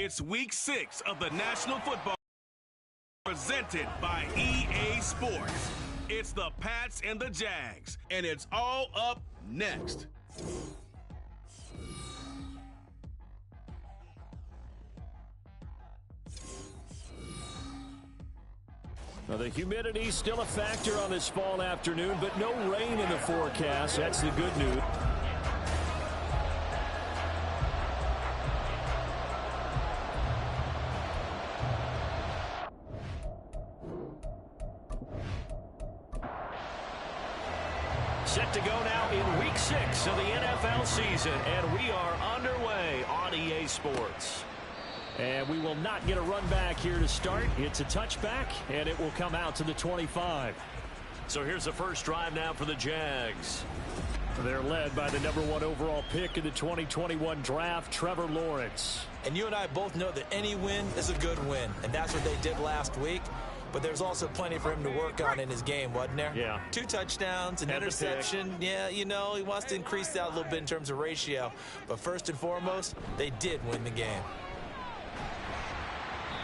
It's week 6 of the National Football presented by EA Sports. It's the Pats and the Jags, and it's all up next. Well, the humidity's still a factor on this fall afternoon, but no rain in the forecast. That's the good news. Set to go now in week 6 of the NFL season, and we are underway on EA Sports. And we will not get a run back here to start. It's a touchback, and it will come out to the 25. So here's the first drive now for the Jags. They're led by the number 1 overall pick in the 2021 draft, Trevor Lawrence. And you and I both know that any win is a good win, and that's what they did last week. But there's also plenty for him to work on in his game, wasn't there? Yeah. 2 touchdowns, an interception. Yeah, you know, he wants to increase that a little bit in terms of ratio. But first and foremost, they did win the game.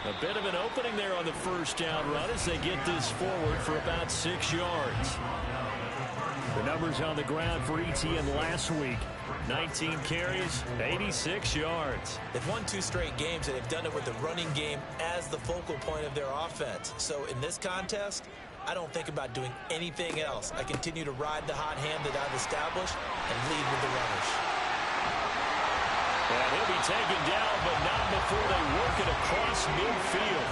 A bit of an opening there on the first down run as they get this forward for about 6 yards. The numbers on the ground for Etienne last week. 19 carries, 86 yards. They've won 2 straight games, and they've done it with the running game as the focal point of their offense. So in this contest, I don't think about doing anything else. I continue to ride the hot hand that I've established and lead with the runners. And he'll be taken down, but not before they work it across midfield.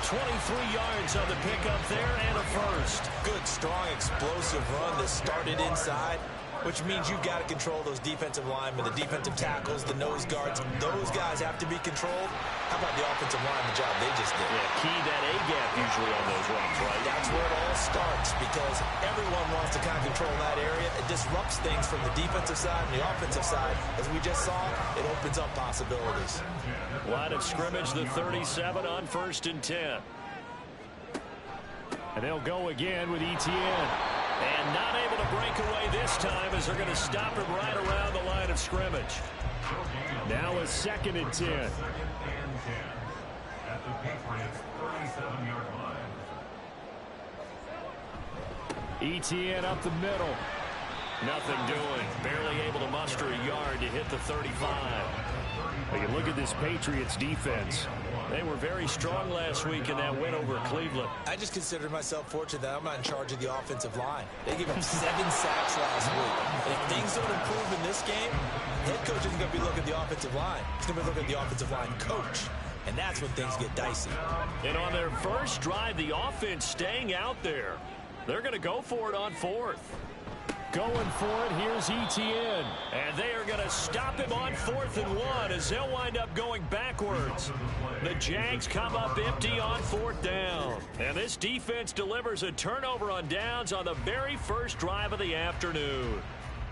23 yards on the pickup there and a first. Good, strong, explosive run that started inside, which means you've got to control those defensive linemen, the defensive tackles, the nose guards. Those guys have to be controlled. How about the offensive line, the job they just did? Yeah, key that A-gap usually on those runs, right? That's where it all starts, because everyone wants to kind of control that area. It disrupts things from the defensive side and the offensive side. As we just saw, it opens up possibilities. Line of scrimmage, the 37 on 1st and 10. And they'll go again with Etienne. And not able to break away this time as they're going to stop him right around the line of scrimmage. Now a 2nd and 10. At the Patriots 37-yard line. Etienne up the middle. Nothing doing. Barely able to muster a yard to hit the 35. But you look at this Patriots defense. They were very strong last week in that win over Cleveland. I just consider myself fortunate that I'm not in charge of the offensive line. They gave him 7 sacks last week. And if things don't improve in this game, head coach isn't going to be looking at the offensive line. He's going to be looking at the offensive line coach. And that's when things get dicey. And on their first drive, the offense staying out there. They're going to go for it on 4th. Going for it, here's Etienne. And they are going to stop him on 4th and 1 as they'll wind up going backwards. The Jags come up empty on 4th down. And this defense delivers a turnover on downs on the very first drive of the afternoon.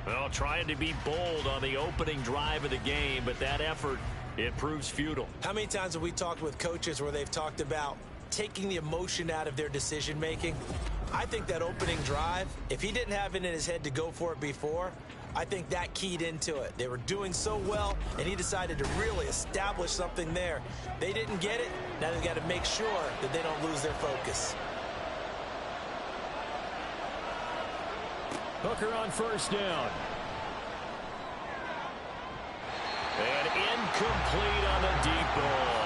Well, trying to be bold on the opening drive of the game, but that effort, it proves futile. How many times have we talked with coaches where they've talked about taking the emotion out of their decision-making? I think that opening drive, if he didn't have it in his head to go for it before, I think that keyed into it. They were doing so well, and he decided to really establish something there. They didn't get it. Now they've got to make sure that they don't lose their focus. Hooker on 1st down. And incomplete on the deep ball.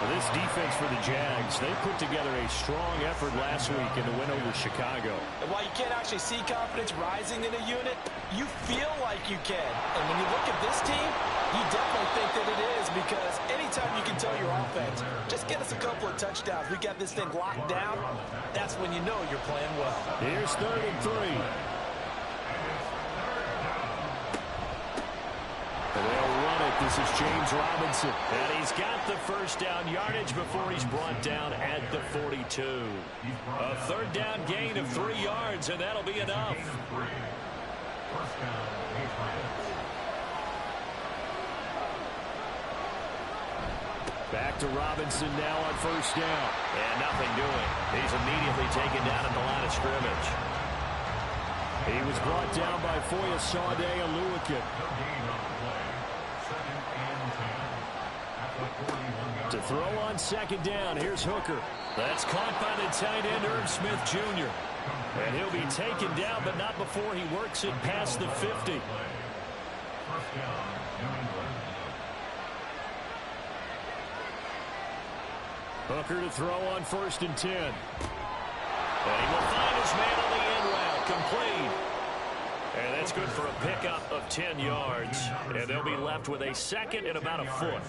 Well, this defense for the Jags, they put together a strong effort last week in the win over Chicago. And while you can't actually see confidence rising in a unit, you feel like you can. And when you look at this team, you definitely think that it is, because anytime you can tell your offense, just get us a couple of touchdowns, we got this thing locked down, that's when you know you're playing well. Here's 3rd and 3. And they'll run it. This is James Robinson. And he's got the first down yardage before he's brought down at the 42. A 3rd down gain of 3 yards, and that'll be enough. Back to Robinson now on 1st down. And nothing doing. He's immediately taken down at the line of scrimmage. He was brought down by Foyesade Oluokun. To throw on second down, here's Hooker. That's caught by the tight end, Irv Smith Jr. And he'll be taken down, but not before he works it past the 50. Hooker to throw on 1st and 10. And he will find his man on the end route, complete. And that's good for a pickup of 10 yards. And they'll be left with a 2nd and about a foot.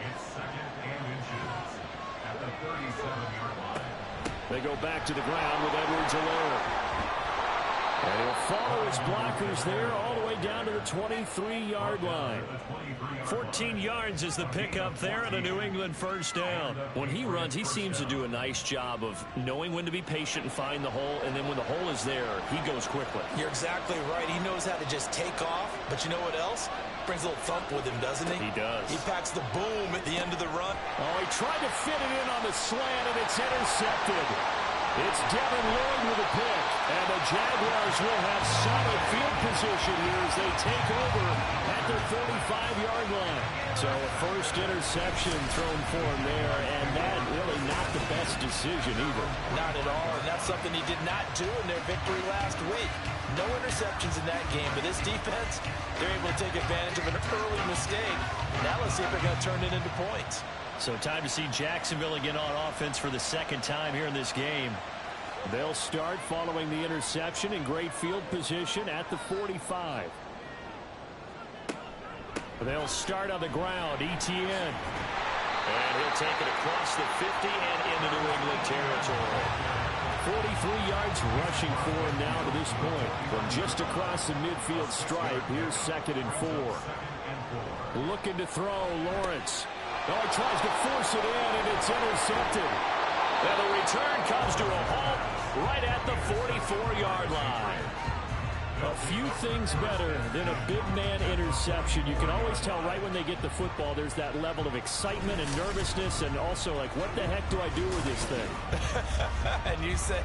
It's 2nd and inches at the 37-yard line. They go back to the ground with Edwards-Helaire. And he'll follow his blockers there all the way down to the 23-yard line. 14 yards is the pickup there and a New England 1st down. When he runs, he seems to do a nice job of knowing when to be patient and find the hole, and then when the hole is there, he goes quickly. You're exactly right. He knows how to just take off, but you know what else? Brings a little thump with him, doesn't he? He does. He packs the boom at the end of the run. Oh, he tried to fit it in on the slant, and it's intercepted. It's Devin Lloyd with a pick, and the Jaguars will have solid field position here as they take over at their 35-yard line. So a 1st interception thrown for him there, and that really not the best decision either. Not at all, and that's something he did not do in their victory last week. No interceptions in that game, but this defense, they're able to take advantage of an early mistake. Now let's see if they're going to turn it into points. So time to see Jacksonville again on offense for the 2nd time here in this game. They'll start following the interception in great field position at the 45. They'll start on the ground, ETN. And he'll take it across the 50 and into New England territory. 43 yards rushing for him now to this point. From just across the midfield stripe, here's 2nd and 4. Looking to throw, Lawrence. Oh, he tries to force it in, and it's intercepted. And the return comes to a halt right at the 44-yard line. A few things better than a big man interception. You can always tell right when they get the football, there's that level of excitement and nervousness, and also like, what the heck do I do with this thing? And you say,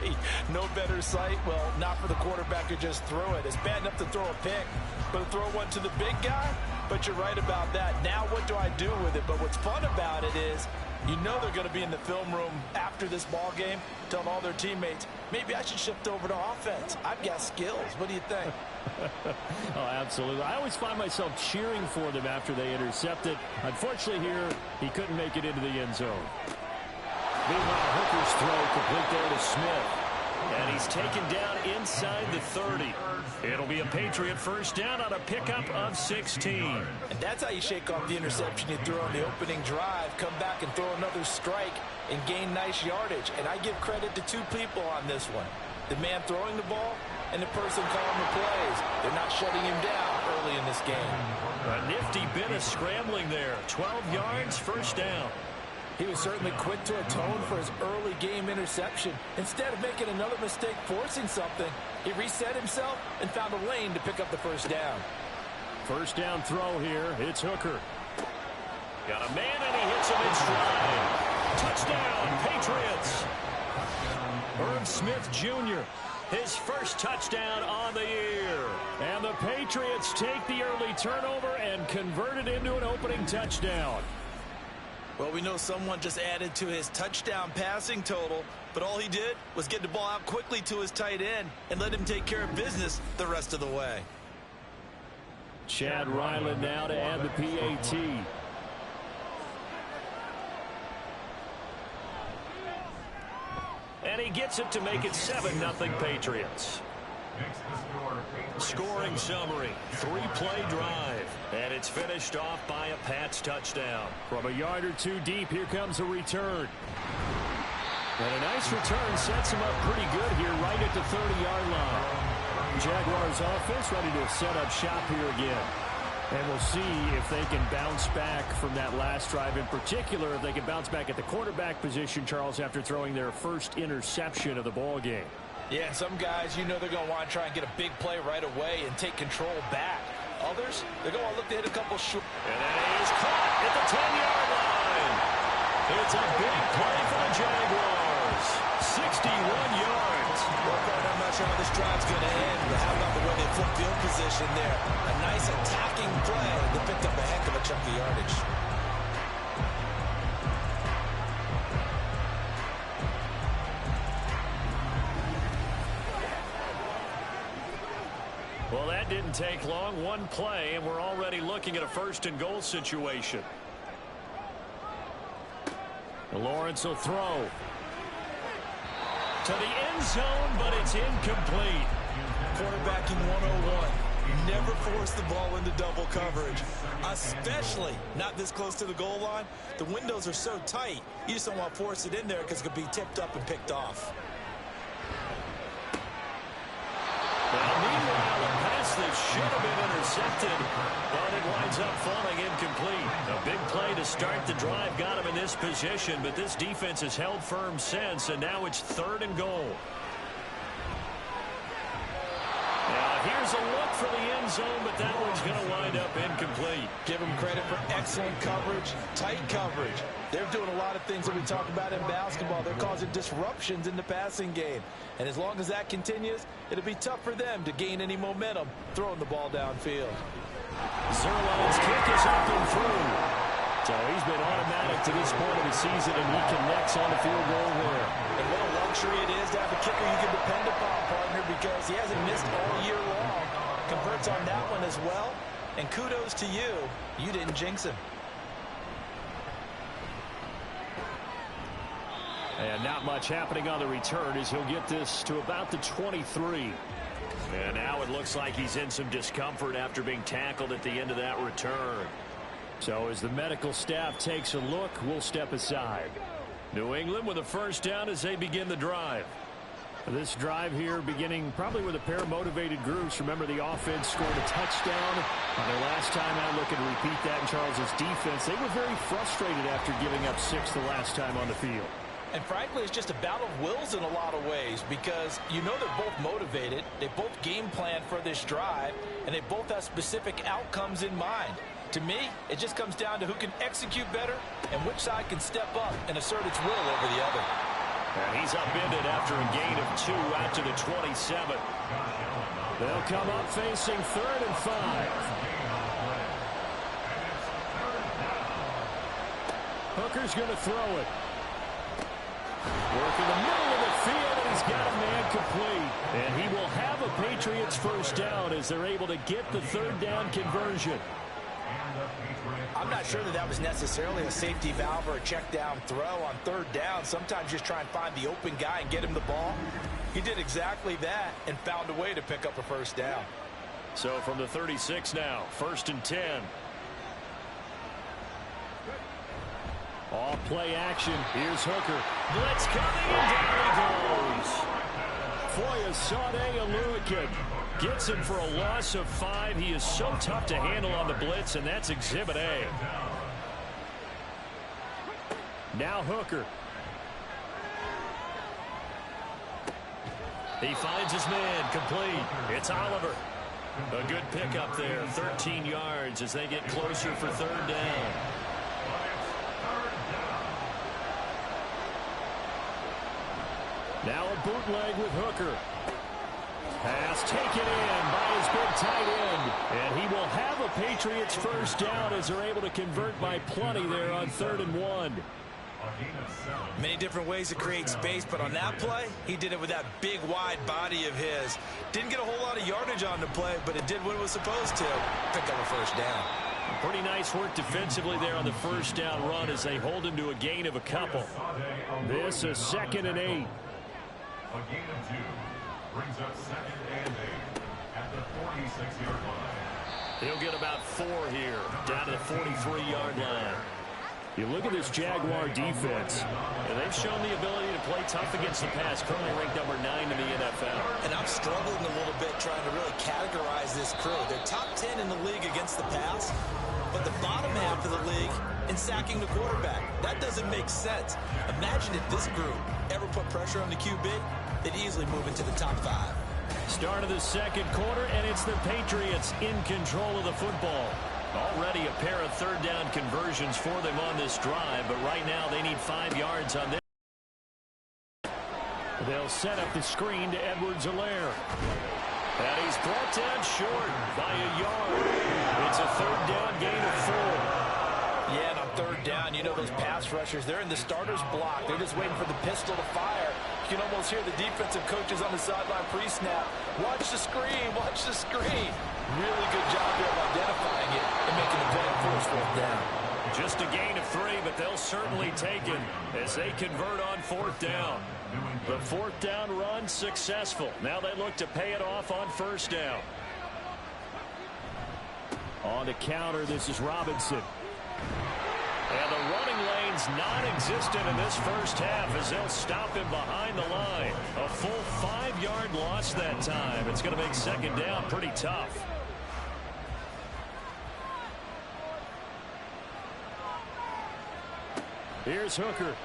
no better sight? Well, not for the quarterback to just throw it. It's bad enough to throw a pick, but to throw one to the big guy? But you're right about that. Now what do I do with it? But what's fun about it is, you know they're going to be in the film room after this ball game telling all their teammates, maybe I should shift over to offense. I've got skills. What do you think? Oh, absolutely. I always find myself cheering for them after they intercept it. Unfortunately here, he couldn't make it into the end zone. Meanwhile, Hooker's throw complete there to Smith. And he's taken down inside the 30. It'll be a Patriot 1st down on a pickup of 16. And that's how you shake off the interception you threw on the opening drive, come back and throw another strike and gain nice yardage. And I give credit to two people on this one. The man throwing the ball and the person calling the plays. They're not shutting him down early in this game. A nifty bit of scrambling there. 12 yards, 1st down. He was certainly quick to atone for his early game interception. Instead of making another mistake forcing something, he reset himself and found a lane to pick up the 1st down. 1st down throw here. It's Hooker. Got a man and he hits him in stride. Touchdown, Patriots. Irv Smith Jr., his 1st touchdown on the year. And the Patriots take the early turnover and convert it into an opening touchdown. Well, we know someone just added to his touchdown passing total, but all he did was get the ball out quickly to his tight end and let him take care of business the rest of the way. Chad Ryland now to add the PAT. And he gets it to make it 7-0 Patriots. Scoring summary, 3-play drive, and it's finished off by a Pats touchdown. From a yard or two deep, here comes a return. And a nice return sets him up pretty good here right at the 30-yard line. Jaguars offense ready to set up shop here again. And we'll see if they can bounce back from that last drive. In particular, if they can bounce back at the quarterback position, Charles, after throwing their 1st interception of the ball game. Yeah, some guys, you know they're going to want to try and get a big play right away and take control back. Others, they're going to look to hit a couple short. And that is caught at the 10-yard line. It's a big play for the Jaguars. 61 yards. Well, I'm not sure how this drive's going to end, but how about the way they flip field position there? A nice attacking play that picked up a heck of a chunk of yardage. That didn't take long. One play, and we're already looking at a first-and-goal situation. Lawrence will throw to the end zone, but it's incomplete. Quarterbacking 101. Never force the ball into double coverage, especially not this close to the goal line. The windows are so tight, you just don't want to force it in there because it could be tipped up and picked off. Now, meanwhile, a pass that should have been intercepted, but it winds up falling incomplete. A big play to start the drive got him in this position, but this defense has held firm since, and now it's 3rd and goal. Now, here's a look for the end zone, but that one's going to wind up incomplete. Give them credit for excellent coverage, tight coverage. They're doing a lot of things that we talk about in basketball. They're causing disruptions in the passing game. And as long as that continues, it'll be tough for them to gain any momentum throwing the ball downfield. Zerline's kick is up and through. So he's been automatic to this point of the season, and he connects on the field goal there. And what a luxury it is to have a kicker you can depend upon, partner, because he hasn't missed all year long. Converts on that one as well. And kudos to you. You didn't jinx him. And not much happening on the return as he'll get this to about the 23. And now it looks like he's in some discomfort after being tackled at the end of that return. So as the medical staff takes a look, we'll step aside. New England with a first down as they begin the drive. This drive here beginning probably with a pair of motivated groups. Remember, the offense scored a touchdown on their last time out. Looking to repeat that in Charles's defense. They were very frustrated after giving up 6 the last time on the field. And frankly, it's just a battle of wills in a lot of ways because you know they're both motivated. They both game plan for this drive, and they both have specific outcomes in mind. To me, it just comes down to who can execute better and which side can step up and assert its will over the other. And he's upended after a gain of 2 out to the 27. They'll come up facing 3rd and 5. Hooker's going to throw it. Work in the middle of the field, and he's got a man complete. And he will have a Patriots first down as they're able to get the 3rd down conversion. I'm not sure that was necessarily a safety valve or a check down throw on 3rd down. Sometimes just try and find the open guy and get him the ball. He did exactly that and found a way to pick up a first down. So from the 36 now, 1st and 10. Off play action. Here's Hooker. Blitz coming, and down he goes. Foyesade Aluakin gets him for a loss of 5. He is so tough to handle on the blitz, and that's Exhibit A. Now Hooker. He finds his man complete. It's Oliver. A good pickup there. 13 yards as they get closer for 3rd down. Now a bootleg with Hooker. Pass taken in by his big tight end. And he will have a Patriots first down as they're able to convert by plenty there on 3rd and 1. Many different ways to create space, but on that play, he did it with that big, wide body of his. Didn't get a whole lot of yardage on the play, but it did what it was supposed to. Pick up a first down. Pretty nice work defensively there on the first down run as they hold him to a gain of a couple. This is 2nd and 8. A gain of 2 brings up 2nd and 8 at the 46-yard line. He'll get about 4 here, down to the 43-yard line. You look at this Jaguar defense, and they've shown the ability to play tough against the pass, currently ranked number 9 in the NFL. And I'm struggling a little bit trying to really categorize this crew. They're top 10 in the league against the pass, but the bottom half of the league in sacking the quarterback. That doesn't make sense. Imagine if this group ever put pressure on the QB, they'd easily move into the top 5. Start of the 2nd quarter, and it's the Patriots in control of the football. Already a pair of 3rd down conversions for them on this drive, but right now they need 5 yards on this. They'll set up the screen to Edwards-Helaire. And he's brought down short by a yard. It's a 3rd down gain of 4. Yeah, and on 3rd down, you know those pass rushers, they're in the starter's block. They're just waiting for the pistol to fire. You can almost hear the defensive coaches on the sideline pre-snap. Watch the screen, watch the screen. Really good job there of identifying it and making the play for his fourth down. Just a gain of 3, but they'll certainly take it as they convert on fourth down. The fourth down run successful. Now they look to pay it off on first down. On the counter, this is Robinson. And the running lane's non-existent in this first half as they'll stop him behind the line. A full 5-yard loss that time. It's going to make second down pretty tough. Here's Hooker.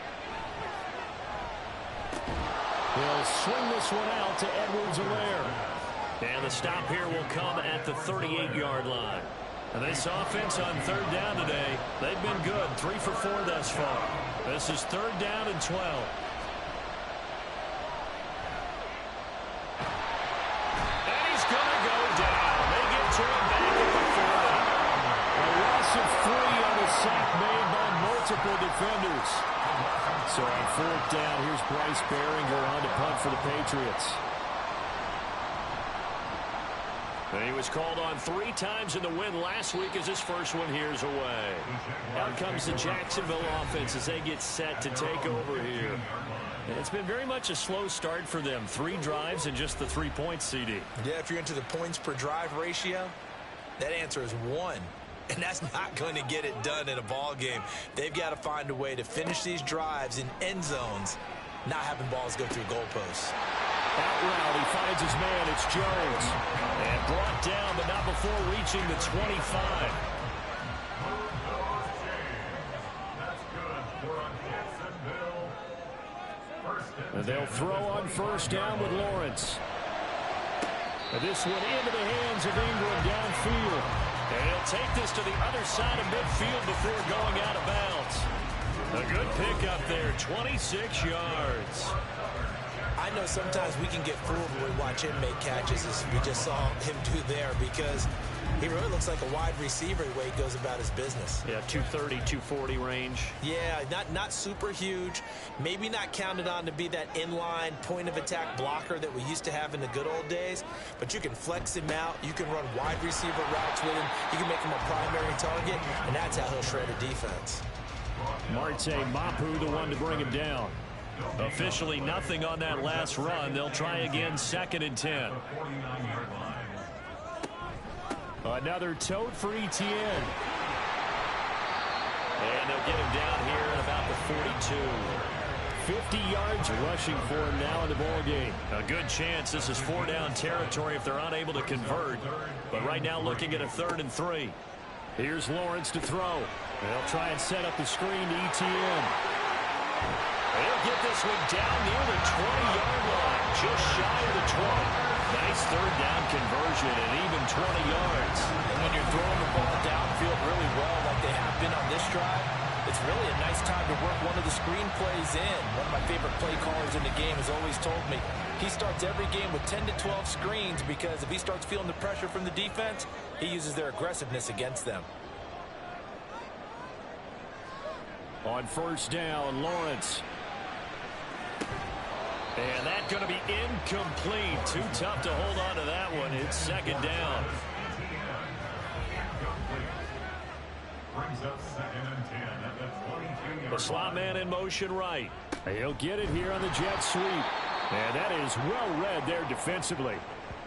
He'll swing this one out to Edwards-Helaire. And the stop here will come at the 38-yard line. And this offense on third down today, they've been good. 3 for 4 thus far. This is third down and 12. And he's going to go down. They get to him back at the 40. A loss of 3 on a sack made by multiple defenders. So on fourth down, here's Bryce Behringer on to punt for the Patriots. He was called on 3 times in the win last week as his first one here's away. Out comes the Jacksonville offense as they get set to take over here. And it's been very much a slow start for them. 3 drives and just the 3 points, CD. Yeah, if you're into the points per drive ratio, that answer is 1. And that's not going to get it done in a ball game. They've got to find a way to finish these drives in end zones, not having balls go through goalposts. Out route, he finds his man. It's Jones. And brought down, but not before reaching the 25. And they'll throw on first down with Lawrence. And this one into the hands of Ingram downfield. And he'll take this to the other side of midfield before going out of bounds. A good pickup there, 26 yards. I know sometimes we can get fooled when we watch him make catches, as we just saw him do there, because he really looks like a wide receiver the way he goes about his business. Yeah, 230, 240 range. Yeah, not super huge. Maybe not counted on to be that inline point-of-attack blocker that we used to have in the good old days, but you can flex him out. You can run wide receiver routes with him. You can make him a primary target, and that's how he'll shred a defense. Marte Mapu, the one to bring him down. Officially nothing on that last run. They'll try again, 2nd and 10. Another tote for Etienne. And they'll get him down here at about the 42. 50 yards rushing for him now in the ball game. A good chance this is 4-down territory if they're unable to convert. But right now looking at a 3rd and 3. Here's Lawrence to throw. They'll try and set up the screen to Etienne. They'll get this one down near the 20-yard line, just shy of the 20. Nice third down conversion and even 20 yards. And when you're throwing the ball downfield really well like they have been on this drive, it's really a nice time to work one of the screen plays in. One of my favorite play callers in the game has always told me he starts every game with 10 to 12 screens because if he starts feeling the pressure from the defense, he uses their aggressiveness against them. On first down, Lawrence. And that's going to be incomplete. Too tough to hold on to that one. It's 2nd down. The slot man in motion right. He'll get it here on the jet sweep. And that is well read there defensively.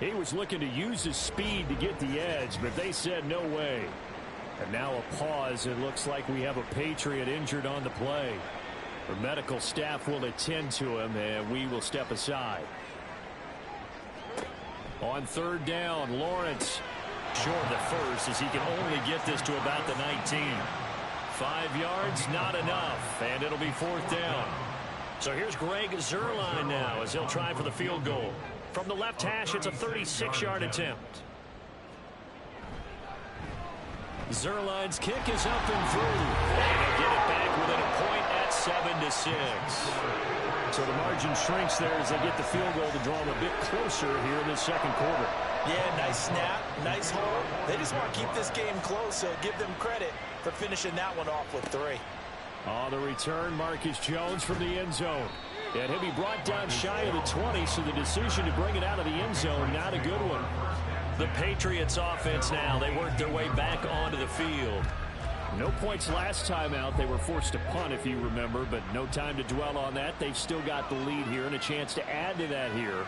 He was looking to use his speed to get the edge, but they said no way. And now a pause. It looks like we have a Patriot injured on the play. The medical staff will attend to him, and we will step aside. On third down, Lawrence. Short of the first as he can only get this to about the 19. 5 yards, not enough, and it'll be 4th down. So here's Greg Zuerlein now as he'll try for the field goal. From the left hash, it's a 36-yard attempt. Zuerlein's kick is up and through. And they'll get it back within a point at 7-6. So the margin shrinks there as they get the field goal to draw them a bit closer here in the second quarter. Yeah, nice snap, nice hold. They just want to keep this game close, so give them credit for finishing that one off with 3. On the return, Marcus Jones from the end zone. And he'll be brought down shy of the 20, so the decision to bring it out of the end zone, not a good one. The Patriots offense now. They work their way back onto the field. No points last time out. They were forced to punt, if you remember, but no time to dwell on that. They've still got the lead here and a chance to add to that here.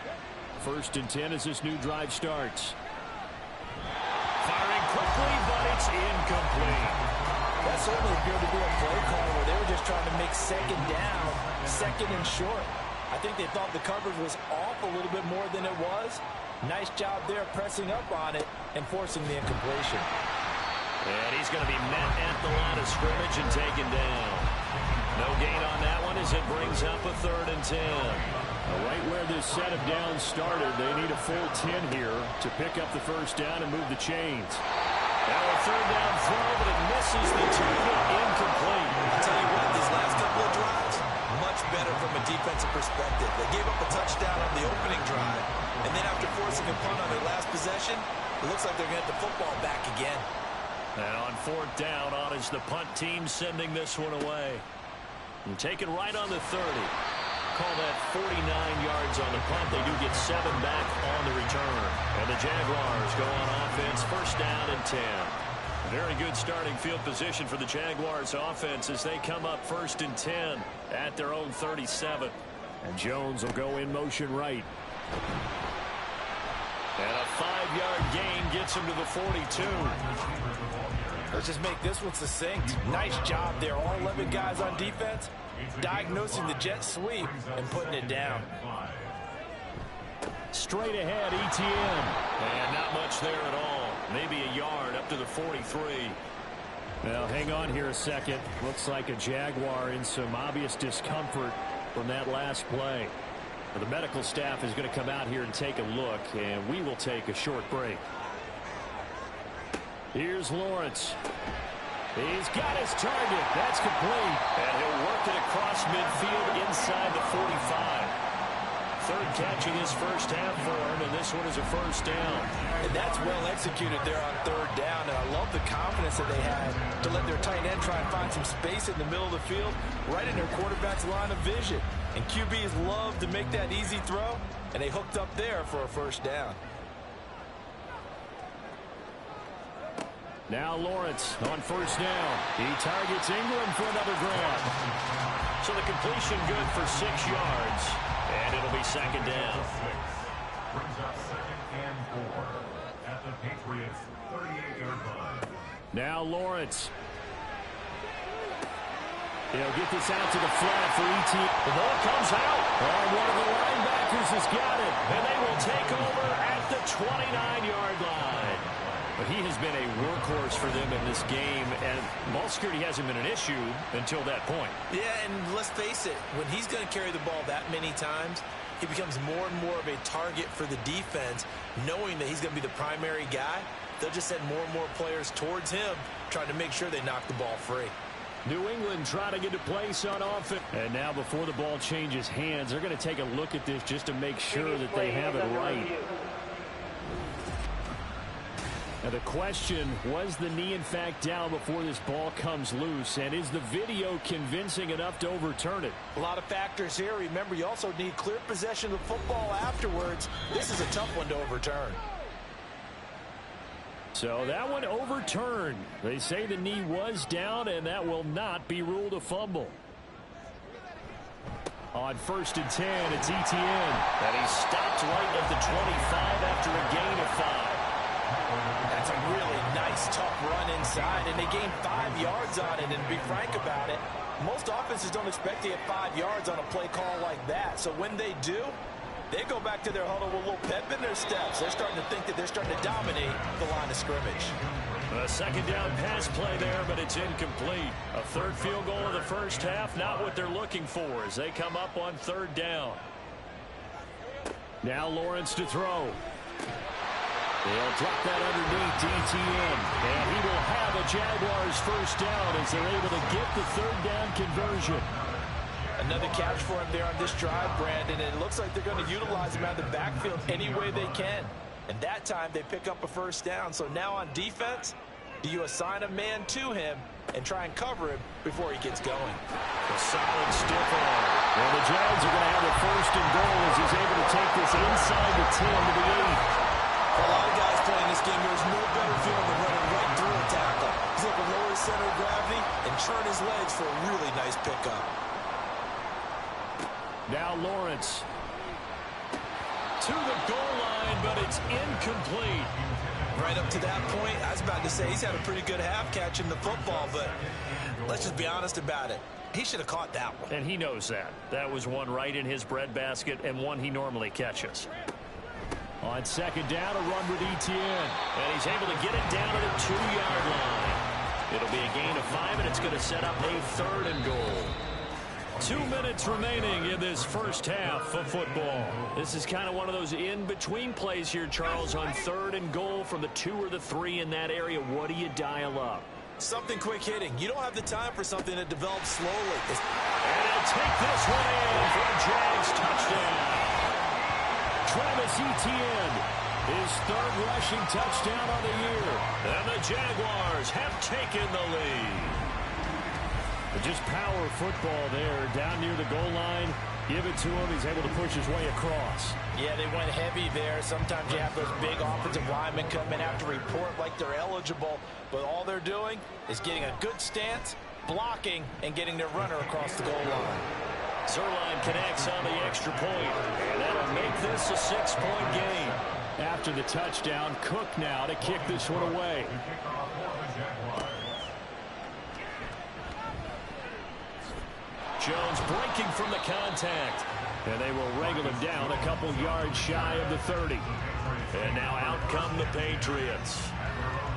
1st and 10 as this new drive starts. Firing quickly, but it's incomplete. That certainly appeared to be a play call where they were just trying to make second down, second and short. I think they thought the coverage was off a little bit more than it was. Nice job there pressing up on it and forcing the incompletion. And he's going to be met at the line of scrimmage and taken down. No gain on that one as it brings up a 3rd and 10. Right where this set of downs started, they need a full 10 here to pick up the 1st down and move the chains. Now a 3rd down throw, but it misses the target, incomplete. I'll tell you what, these last couple of drives, much better from a defensive perspective. They gave up a touchdown on the opening drive, and then after forcing a punt on their last possession, it looks like they're going to get the football back again. And on 4th down, on is the punt team sending this one away. And taken right on the 30. Call that 49 yards on the punt. They do get 7 back on the return. And the Jaguars go on offense, 1st down and 10. Very good starting field position for the Jaguars offense as they come up 1st and 10 at their own 37. And Jones will go in motion right. And a 5-yard gain gets him to the 42. Let's just make this one succinct. Nice job there. All 11 guys on defense diagnosing the jet sweep and putting it down. Straight ahead, ETN. And not much there at all. Maybe a yard up to the 43. Well, hang on here a second. Looks like a Jaguar in some obvious discomfort from that last play. The medical staff is going to come out here and take a look, and we will take a short break. Here's Lawrence. He's got his target. That's complete. And he'll work it across midfield inside the 45. 3rd catch of this 1st half for him, and this one is a 1st down. And that's well executed there on 3rd down, and I love the confidence that they had to let their tight end try and find some space in the middle of the field, right in their quarterback's line of vision. And QBs love to make that easy throw, and they hooked up there for a 1st down. Now Lawrence on 1st down. He targets Ingram for another grab. So the completion good for 6 yards. And it'll be 2nd down. Brings up 2nd and 4 at the Patriots 38-yard line. Now Lawrence. He'll get this out to the flat for ET. The ball comes out. Oh, one of the linebackers has got it. And they will take over at the 29-yard line. But he has been a workhorse for them in this game, and ball security hasn't been an issue until that point. Yeah, and let's face it, when he's going to carry the ball that many times, he becomes more and more of a target for the defense, knowing that he's going to be the primary guy. They'll just send more and more players towards him, trying to make sure they knock the ball free. New England trying to get to place on offense. And now before the ball changes hands, they're going to take a look at this just to make sure that they have it right. Now the question, was the knee in fact down before this ball comes loose? And is the video convincing enough to overturn it? A lot of factors here. Remember, you also need clear possession of the football afterwards. This is a tough one to overturn. So that one overturned. They say the knee was down, and that will not be ruled a fumble. On 1st and 10, it's ETN. And he stopped right at the 25 after a gain of 5. That's a really nice, tough run inside, and they gained 5 yards on it. And to be frank about it, most offenses don't expect to get 5 yards on a play call like that. So when they do, they go back to their huddle with a little pep in their steps. They're starting to think that they're starting to dominate the line of scrimmage. A 2nd down pass play there, but it's incomplete. A 3rd field goal in the 1st half, not what they're looking for as they come up on 3rd down. Now Lawrence to throw. They'll drop that underneath to ETN. And he will have a Jaguars 1st down as they're able to get the 3rd down conversion. Another catch for him there on this drive, Brandon. And it looks like they're going to utilize him out of the backfield any way they can. And that time they pick up a 1st down. So now on defense, do you assign a man to him and try and cover him before he gets going? A solid stiff arm. Well, the Jags are going to have a 1st and goal as he's able to take this inside the 10 to the 8. For a lot of guys playing this game, there's no better feeling than running right through a tackle. He's able to lower his center of gravity and churn his legs for a really nice pickup. Now Lawrence. To the goal line, but it's incomplete. Right up to that point, I was about to say he's had a pretty good half catching the football, but let's just be honest about it. He should have caught that one. And he knows that. That was one right in his breadbasket and one he normally catches. On second down, a run with Etienne. And he's able to get it down to the 2-yard line. It'll be a gain of 5, and it's going to set up a 3rd and goal. 2 minutes remaining in this first half of football. This is kind of one of those in-between plays here, Charles, on 3rd and goal from the 2 or the 3 in that area. What do you dial up? Something quick hitting. You don't have the time for something that develops slowly. And he'll take this one in for a Jags touchdown. Travis Etienne, his 3rd rushing touchdown on the year. And the Jaguars have taken the lead. Just power football there, down near the goal line. Give it to him. He's able to push his way across. Yeah, they went heavy there. Sometimes you have those big offensive linemen come in, have to report like they're eligible, but all they're doing is getting a good stance, blocking, and getting their runner across the goal line. Zerline connects on the extra point, and that'll make this a 6-point game. After the touchdown, Cook now to kick this one away. Jones breaking from the contact. And they will wrangle him down a couple yards shy of the 30. And now out come the Patriots.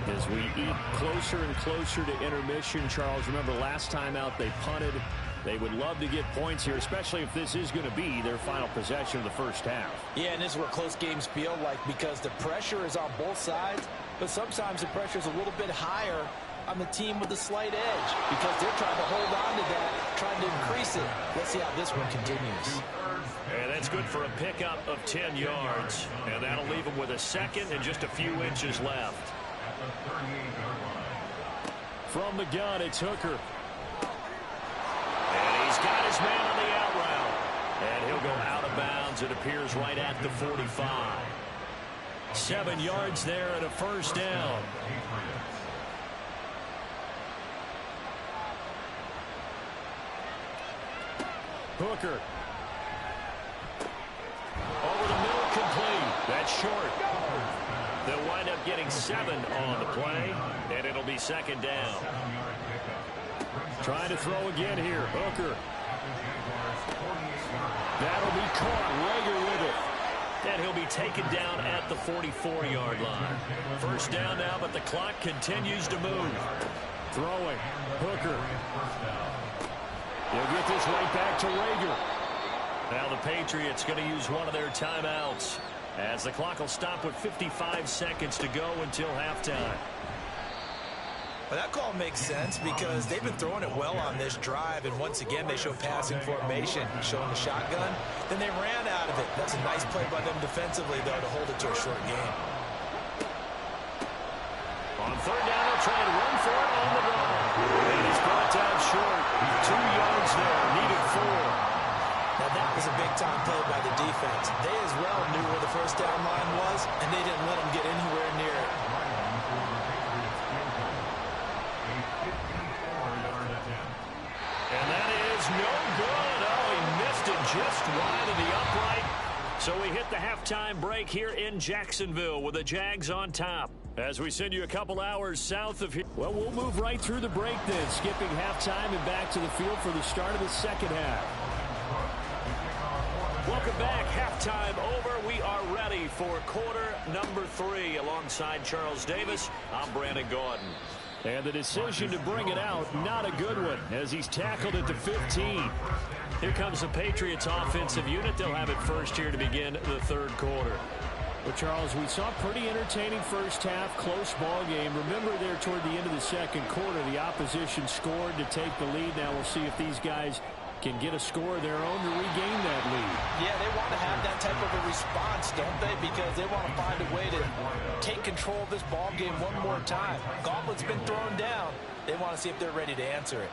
As we eat closer and closer to intermission, Charles, remember last time out they punted. They would love to get points here, especially if this is going to be their final possession of the first half. Yeah, and this is what close games feel like because the pressure is on both sides, but sometimes the pressure is a little bit higher on the team with a slight edge because they're trying to hold on to that, trying to increase it. Let's see how this one continues. And that's good for a pickup of 10 yards. And that'll leave him with a 2nd and just a few inches left. From the gun, it's Hooker. And he's got his man on the out route. And he'll go out of bounds. It appears right at the 45. 7 yards there and a first down. Hooker. Over the middle, complete. That's short. They'll wind up getting 7 on the play, and it'll be 2nd down. Trying to throw again here. Hooker. That'll be caught. Rager with it. And he'll be taken down at the 44-yard line. First down now, but the clock continues to move. Throwing. Hooker. They'll get this right back to Rager. Now the Patriots going to use one of their timeouts as the clock will stop with 55 seconds to go until halftime. Well, that call makes sense because they've been throwing it well on this drive, and once again they show passing formation, showing the shotgun. Then they ran out of it. That's a nice play by them defensively, though, to hold it to a short game. On 3rd down, they'll try and run for it on the run. And he's brought down short. 2 yards there, needed 4. Now that was a big-time play by the defense. They as well knew where the first down line was, and they didn't let them get anywhere near it. And that is no good. Oh, he missed it just wide of the upright. So we hit the halftime break here in Jacksonville with the Jags on top. As we send you a couple hours south of here. Well, we'll move right through the break then, skipping halftime and back to the field for the start of the second half. Welcome back. Halftime over. We are ready for quarter number 3 alongside Charles Davis. I'm Brandon Gordon. And the decision to bring it out, not a good one, as he's tackled at the 15. Here comes the Patriots offensive unit. They'll have it first here to begin the 3rd quarter. Well, Charles, we saw a pretty entertaining first half, close ball game. Remember there toward the end of the 2nd quarter, the opposition scored to take the lead. Now we'll see if these guys can get a score of their own to regain that lead. Yeah, they want to have that type of a response, don't they? Because they want to find a way to take control of this ball game one more time. Gauntlet's been thrown down. They want to see if they're ready to answer it.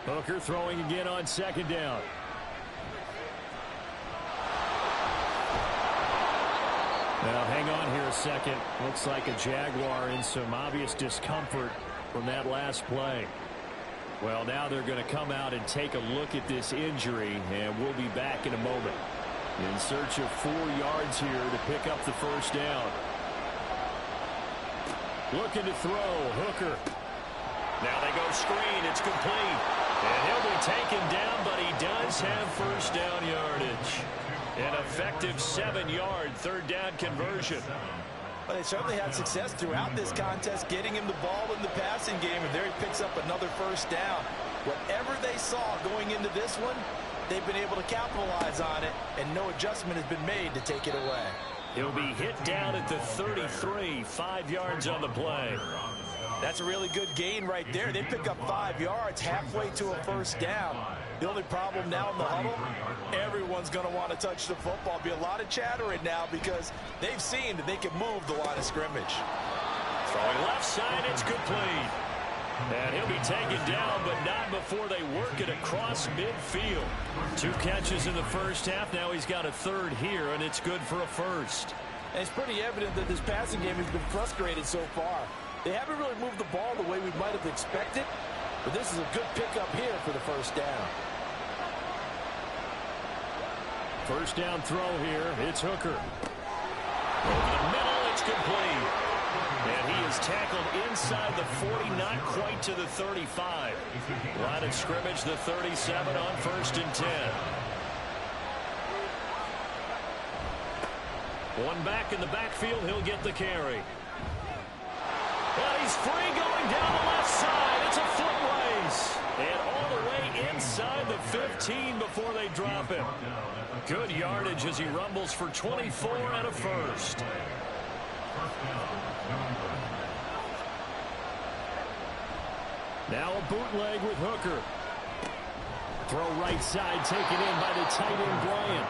Hooker throwing again on 2nd down. Now, hang on here a second. Looks like a Jaguar in some obvious discomfort from that last play. Well, now they're going to come out and take a look at this injury, and we'll be back in a moment. In search of 4 yards here to pick up the first down. Looking to throw, Hooker. Now they go screen, it's complete. And he'll be taken down, but he does have first down yardage. An effective 7-yard third down conversion. Well, they certainly had success throughout this contest getting him the ball in the passing game, and there he picks up another first down. Whatever they saw going into this one, they've been able to capitalize on it, and no adjustment has been made to take it away. He'll be hit down at the 33, 5 yards on the play. That's a really good gain right there. They pick up 5 yards halfway to a first down. The only problem now in the huddle, everyone's going to want to touch the football. Be a lot of chattering now because they've seen that they can move the line of scrimmage. Throwing left side, it's complete. And he'll be taken down, but not before they work it across midfield. 2 catches in the first half. Now he's got a third here, and it's good for a first. And it's pretty evident that this passing game has been frustrated so far. They haven't really moved the ball the way we might have expected, but this is a good pickup here for the first down. First down throw here. It's Hooker. Over the middle, it's complete. And he is tackled inside the 40, not quite to the 35. Line of scrimmage, the 37 on 1st and 10. One back in the backfield, he'll get the carry. And he's free going down the left side. It's a foot race. And all the way inside the 15 before they drop him. Good yardage as he rumbles for 24 and a first. Now a bootleg with Hooker. Throw right side taken in by the tight end Bryant.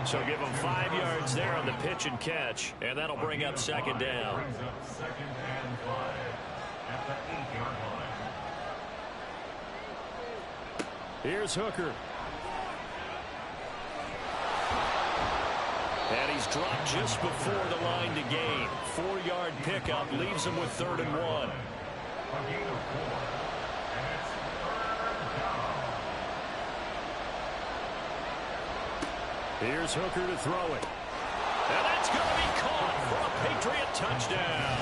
So give him 5 yards there on the pitch and catch, and that'll bring up second down. Here's Hooker. And he's dropped just before the line to gain. 4-yard pickup leaves him with 3rd and 1. Here's Hooker to throw it. And that's going to be caught for a Patriot touchdown.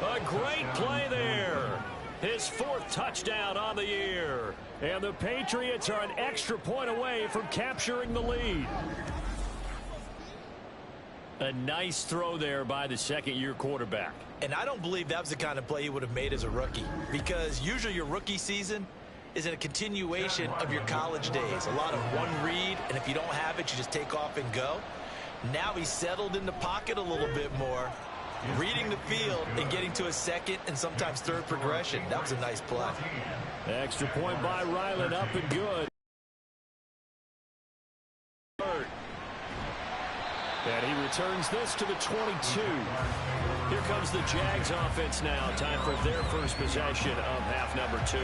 A great play there. His 4th touchdown on the year. And the Patriots are an extra point away from capturing the lead. A nice throw there by the second-year quarterback. And I don't believe that was the kind of play he would have made as a rookie, because usually your rookie season is in a continuation of your college days. A lot of one read, and if you don't have it, you just take off and go. Now he's settled in the pocket a little bit more, reading the field and getting to a second and sometimes third progression. That was a nice play. Extra point by Ryland, up and good. And he returns this to the 22. Here comes the Jags offense now. Time for their first possession of half number 2.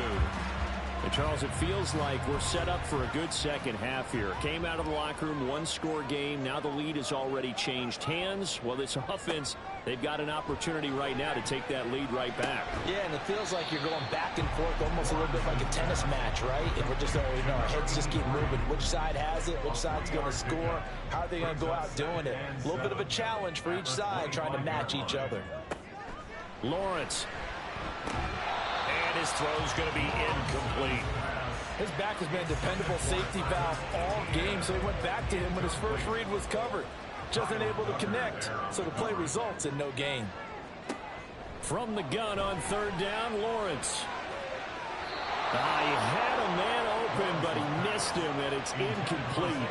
And Charles, it feels like we're set up for a good second half here. Came out of the locker room, 1-score game. Now the lead has already changed hands. Well, this offense, they've got an opportunity right now to take that lead right back. Yeah, and it feels like you're going back and forth almost a little bit like a tennis match, right? And we're just, our heads just keep moving. Which side has it? Which side's going to score? How are they going to go out doing it? A little bit of a challenge for each side trying to match each other. Lawrence. And his throw's going to be incomplete. His back has been a dependable safety valve all game, so he went back to him when his first read was covered. Just unable to connect, so the play results in no gain. From the gun on 3rd down, Lawrence. He had a man open, but he missed him, and it's incomplete.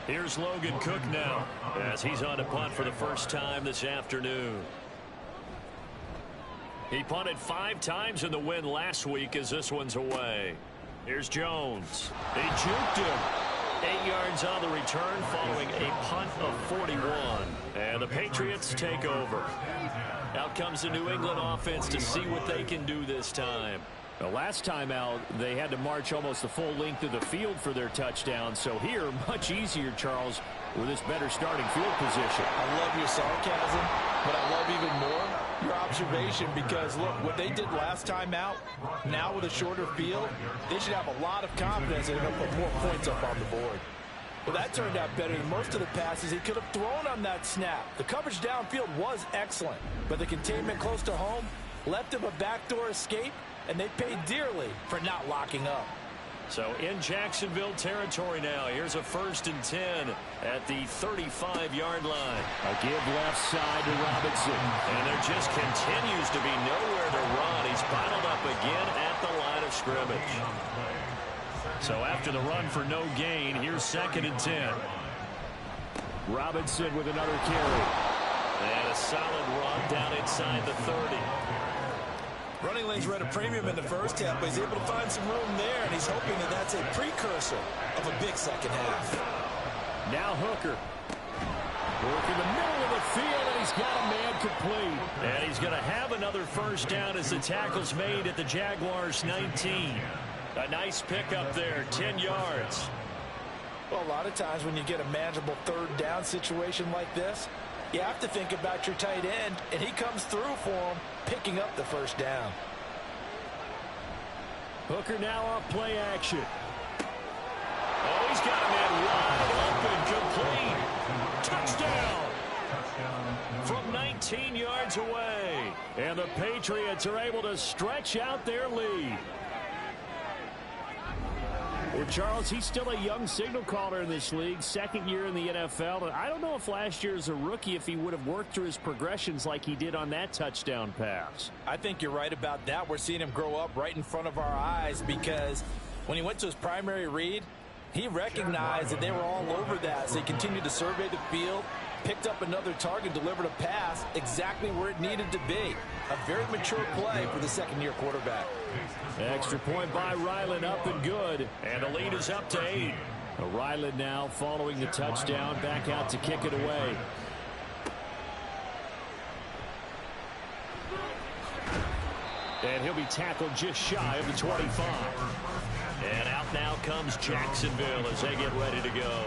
Here's Logan Cook now, as he's on a punt for the first time this afternoon. He punted 5 times in the win last week as this one's away. Here's Jones. They juked him. 8 yards on the return following a punt of 41. And the Patriots take over. Out comes the New England offense to see what they can do this time. The last time out, they had to march almost the full length of the field for their touchdown. So here, much easier, Charles, with this better starting field position. I love your sarcasm, but I love even more your observation because, look, what they did last time out, now with a shorter field, they should have a lot of confidence that they're going to put more points up on the board. Well, that turned out better than most of the passes he could have thrown on that snap. The coverage downfield was excellent, but the containment close to home left him a backdoor escape, and they paid dearly for not locking up. So in Jacksonville territory now, here's a 1st and 10 at the 35-yard line. A give left side to Robinson. And there just continues to be nowhere to run. He's bottled up again at the line of scrimmage. So after the run for no gain, here's 2nd and 10. Robinson with another carry. And a solid run down inside the 30. Running lanes were at a premium in the first half, but he's able to find some room there, and he's hoping that that's a precursor of a big second half. Now Hooker. Working the middle of the field, and he's got a man complete. And he's going to have another 1st down as the tackle's made at the Jaguars 19. A nice pickup there, 10 yards. Well, a lot of times when you get a manageable 3rd down situation like this, you have to think about your tight end, and he comes through for him, picking up the 1st down. Hooker now off play action. Oh, he's got a man wide open, complete. Touchdown! From 19 yards away. And the Patriots are able to stretch out their lead. Well, Charles, he's still a young signal caller in this league, 2nd year in the NFL. And I don't know if last year as a rookie, if he would have worked through his progressions like he did on that touchdown pass. I think you're right about that. We're seeing him grow up right in front of our eyes because when he went to his primary read, he recognized that they were all over that. So he continued to survey the field, picked up another target, delivered a pass exactly where it needed to be. A very mature play for the 2nd-year quarterback. Extra point by Ryland, up and good. And the lead is up to 8. Ryland now following the touchdown, back out to kick it away. And he'll be tackled just shy of the 25. And out now comes Jacksonville as they get ready to go.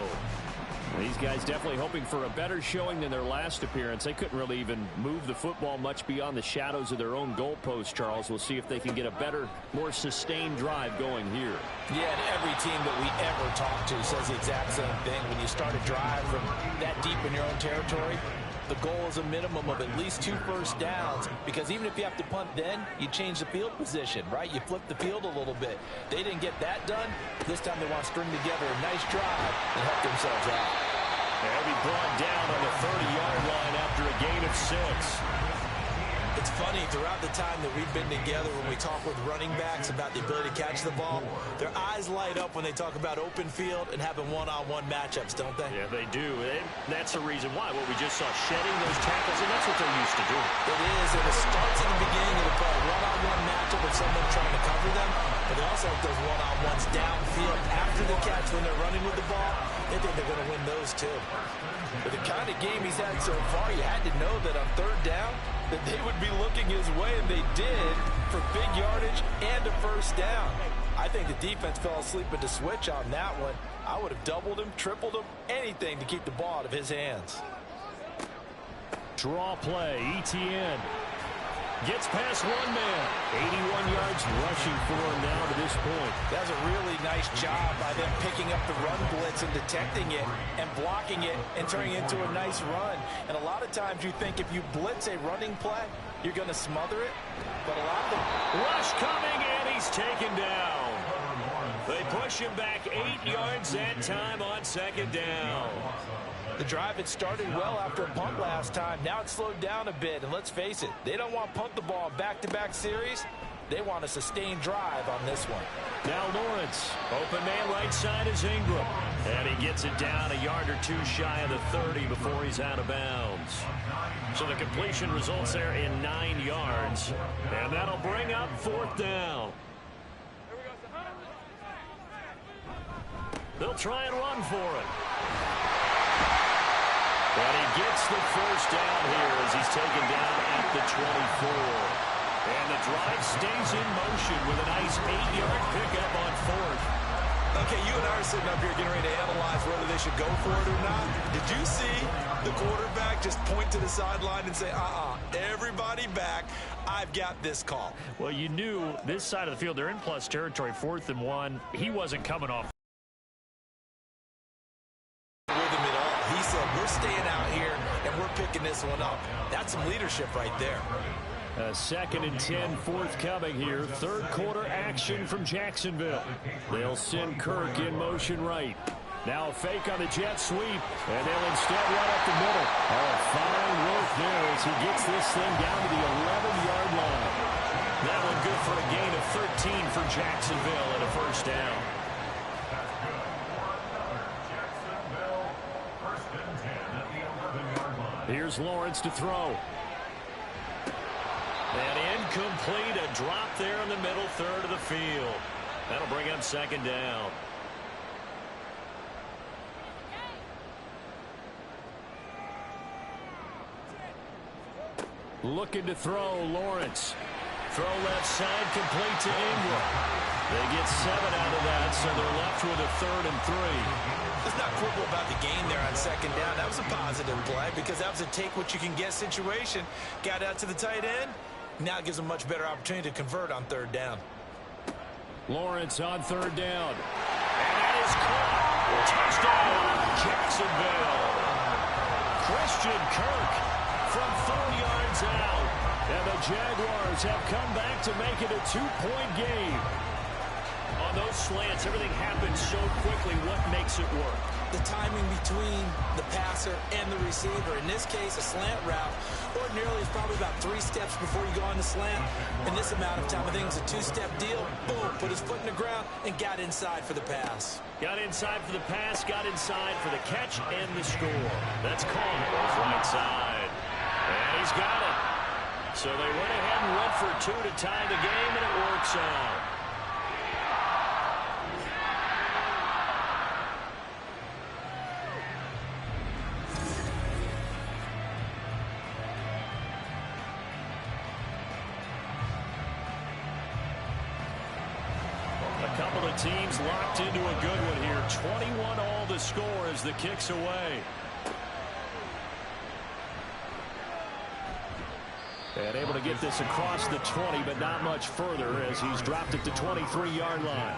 These guys definitely hoping for a better showing than their last appearance. They couldn't really even move the football much beyond the shadows of their own goalpost, Charles. We'll see if they can get a better, more sustained drive going here. Yeah, and every team that we ever talk to says the exact same thing. When you start a drive from that deep in your own territory, the goal is a minimum of at least 2 1st downs, because even if you have to punt then, you change the field position, right? You flip the field a little bit. They didn't get that done. This time they want to string together a nice drive and help themselves out. They'll be brought down on the 30-yard line after a gain of 6. It's funny, throughout the time that we've been together, when we talk with running backs about the ability to catch the ball, their eyes light up when they talk about open field and having one-on-one matchups, don't they? Yeah, they do. And that's the reason why. Well, we just saw shedding those tackles, and that's what they're used to doing. It is, and it starts at the beginning of the play. One-on-one matchup with someone trying to cover them, but they also have those one-on-ones downfield after the catch when they're running with the ball. They think they're going to win those, too. But the kind of game he's had so far, you had to know that on 3rd down, that they would be looking his way, and they did, for big yardage and a 1st down. I think the defense fell asleep at the switch on that one. I would have doubled him, tripled him, anything to keep the ball out of his hands. Draw play, ETN. Gets past one man. 81 yards rushing for him now to this point. That's a really nice job by them picking up the run blitz and detecting it and blocking it and turning it into a nice run. And a lot of times you think if you blitz a running play, you're going to smother it. But a lot of them... Rush coming, and he's taken down. They push him back 8 yards that time on 2nd down. The drive had started well after a punt last time. Now it's slowed down a bit. And let's face it, they don't want to punt the ball in back-to-back series. They want a sustained drive on this one. Now Lawrence. Open man right side is Ingram. And he gets it down a yard or 2 shy of the 30 before he's out of bounds. So the completion results there in 9 yards. And that'll bring up 4th down. They'll try and run for it. And he gets the 1st down here as he's taken down at the 24. And the drive stays in motion with a nice 8-yard pickup on fourth. Okay, you and I are sitting up here getting ready to analyze whether they should go for it or not. Did you see the quarterback just point to the sideline and say, everybody back, I've got this call? Well, you knew this side of the field, they're in plus territory, 4th and 1. He wasn't coming off with him at all. He said, we're staying out here and we're picking this one up. That's some leadership right there. 2nd and 10 forthcoming here. Third quarter action from Jacksonville. They'll send Kirk in motion right. Now a fake on the jet sweep, and they'll instead run up the middle. Oh, fine work there as he gets this thing down to the 11-yard line. That one good for a gain of 13 for Jacksonville and a first down. Here's Lawrence to throw. And incomplete, a drop there in the middle third of the field. That'll bring up 2nd down. Looking to throw, Lawrence. Throw left side, complete to Ingram. They get 7 out of that, so they're left with a 3rd and 3. Let's not quibble about the gain there on 2nd down. That was a positive play because that was a take-what-you-can-get situation. Got out to the tight end. Now it gives them a much better opportunity to convert on 3rd down. Lawrence on 3rd down. And that is caught. Touchdown, Jacksonville. Christian Kirk from 4 yards out. And the Jaguars have come back to make it a 2-point game. On those slants, everything happens so quickly. What makes it work? The timing between the passer and the receiver. In this case, a slant route ordinarily is probably about 3 steps before you go on the slant. In this amount of time, I think it's a 2-step deal. Boom, put his foot in the ground and got inside for the pass. Got inside for the pass, got inside for the catch and the score. That's Coleman right side. And he's got it. So they went ahead and went for 2 to tie the game, and it works out. Teams locked into a good one here. 21 all the score as the kick's away. And able to get this across the 20, but not much further as he's dropped it to 23-yard line.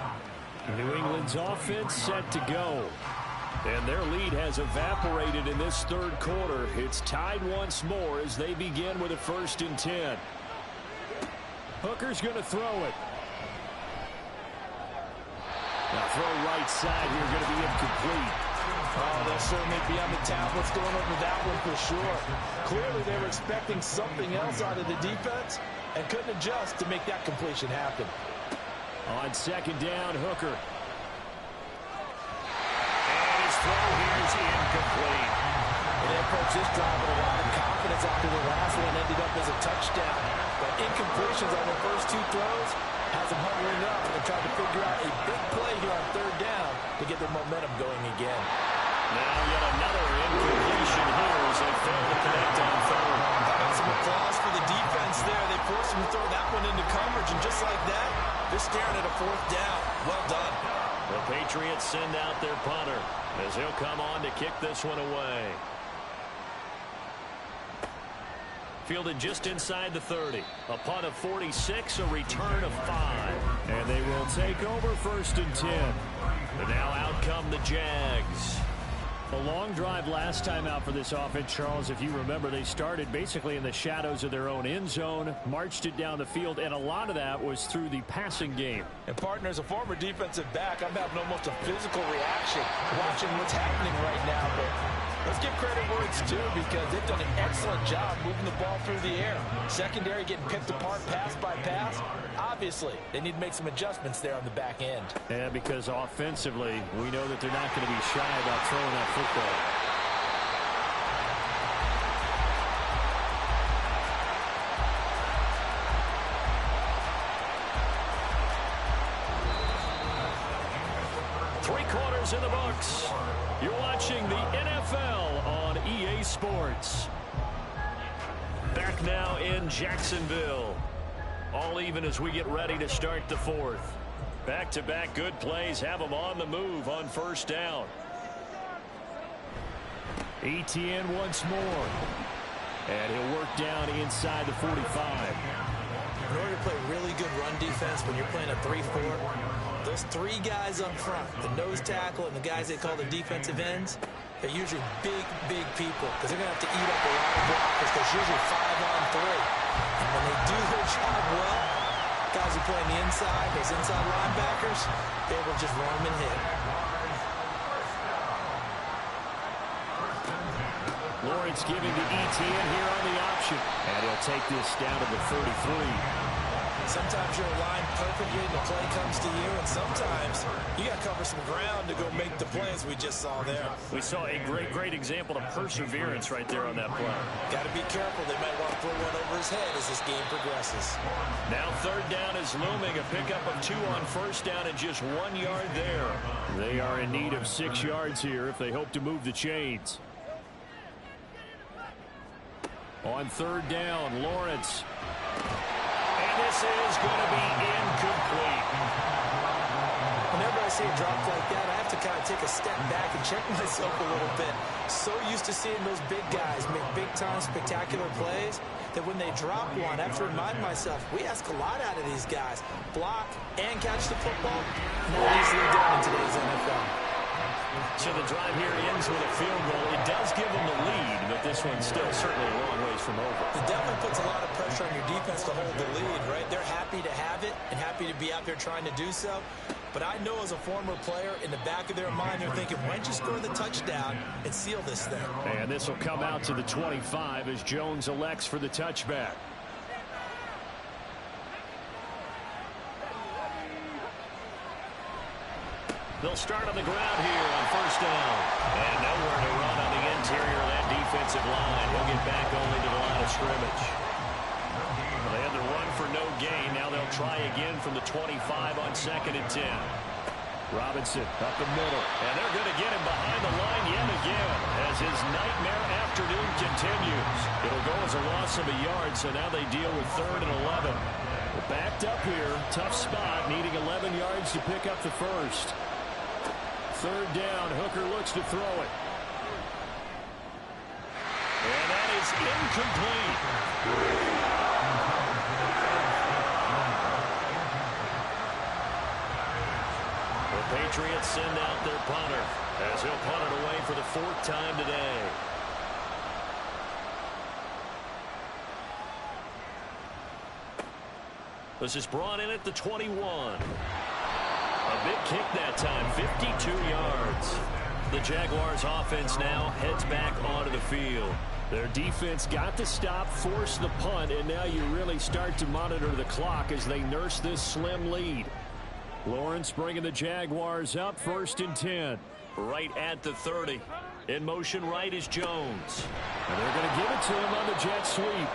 New England's offense set to go. And their lead has evaporated in this 3rd quarter. It's tied once more as they begin with a 1st and 10. Hooker's going to throw it. Now throw right side here, going to be incomplete. Oh, they'll certainly be on the tablets going over that one for sure. Clearly they were expecting something else out of the defense and couldn't adjust to make that completion happen. On 2nd down, Hooker. And his throw here is incomplete. And they approached this drive with a lot of confidence after the last one ended up as a touchdown. But incompletions on their first 2 throws has them hovering up and trying to figure out a big play here on 3rd down to get their momentum going again. Now yet another incompletion here as they fail to connect on 3rd. Some applause for the defense there. They forced them to throw that one into coverage, and just like that, they're staring at a 4th down. Well done. The Patriots send out their punter as he'll come on to kick this one away. Fielded just inside the 30. A punt of 46, a return of 5. And they will take over 1st and 10. And now out come the Jags. A long drive last time out for this offense, Charles. If you remember, they started basically in the shadows of their own end zone, marched it down the field, and a lot of that was through the passing game. And, partner, as a former defensive back, I'm having almost a physical reaction watching what's happening right now. But let's give credit where it's due because they've done an excellent job moving the ball through the air. Secondary getting picked apart pass by pass. Obviously, they need to make some adjustments there on the back end. Yeah, because offensively, we know that they're not going to be shy about throwing that football. Three quarters in the books. You're watching the NFL on EA Sports. Back now in Jacksonville. all even as we get ready to start the fourth. Back-to-back good plays have them on the move on first down. Etienne once more. And he'll work down inside the 45. In order to play really good run defense when you're playing a 3-4, those three guys up front, the nose tackle and the guys they call the defensive ends, they're usually big, big people because they're going to have to eat up a lot of blockers. There's usually 5-on-3. And when they do their job well, guys who play on the inside, those inside linebackers, they will just roam and hit. Lawrence giving to Etienne here on the option. And he'll take this down to the 33. Sometimes you're aligned perfectly and the play comes to you, and sometimes you got to cover some ground to go make the plays we just saw there. We saw a great example of perseverance right there on that play. Got to be careful. They might want to throw one over his head as this game progresses. Now third down is looming. A pickup of 2 on first down and just 1 yard there. They are in need of 6 yards here if they hope to move the chains. On third down, Lawrence. And this is going to be incomplete. Whenever I see a drop like that, I have to kind of take a step back and check myself a little bit. So used to seeing those big guys make big-time spectacular plays that when they drop one, I have to remind myself, we ask a lot out of these guys. Block and catch the football, not easily done in today's NFL. So the drive here ends with a field goal. It does give them the lead, but this one's still certainly a long ways from over. It definitely puts a lot of pressure on your defense to hold the lead, right? They're happy to have it and happy to be out there trying to do so. But I know as a former player, in the back of their mind, they're thinking, why don't you score the touchdown and seal this thing? And this will come out to the 25 as Jones elects for the touchback. They'll start on the ground here on first down. And nowhere to run on the interior of that defensive line. He'll get back only to the line of scrimmage. They had the run for no gain. Now they'll try again from the 25 on 2nd and 10. Robinson up the middle. And they're going to get him behind the line yet again as his nightmare afternoon continues. It'll go as a loss of a yard, so now they deal with 3rd and 11. We're backed up here. Tough spot, needing 11 yards to pick up the first. 3rd down, Hooker looks to throw it. And that is incomplete. The Patriots send out their punter as he'll punt it away for the 4th time today. This is brought in at the 21. A big kick that time, 52 yards. The Jaguars offense now heads back onto the field. Their defense got the stop, forced the punt, and now you really start to monitor the clock as they nurse this slim lead. Lawrence bringing the Jaguars up, 1st and 10. Right at the 30. In motion right is Jones. And they're going to give it to him on the jet sweep.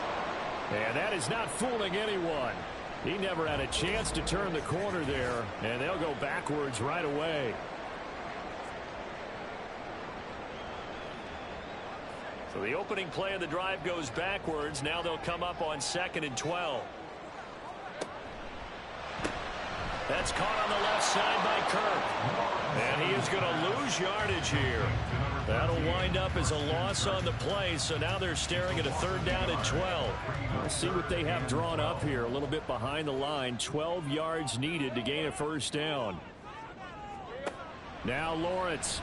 And that is not fooling anyone. He never had a chance to turn the corner there, and they'll go backwards right away. So the opening play of the drive goes backwards. Now they'll come up on 2nd and 12. That's caught on the left side by Kirk. And he is going to lose yardage here. That'll wind up as a loss on the play, so now they're staring at a 3rd down and 12. Let's see what they have drawn up here. A little bit behind the line. 12 yards needed to gain a 1st down. Now Lawrence.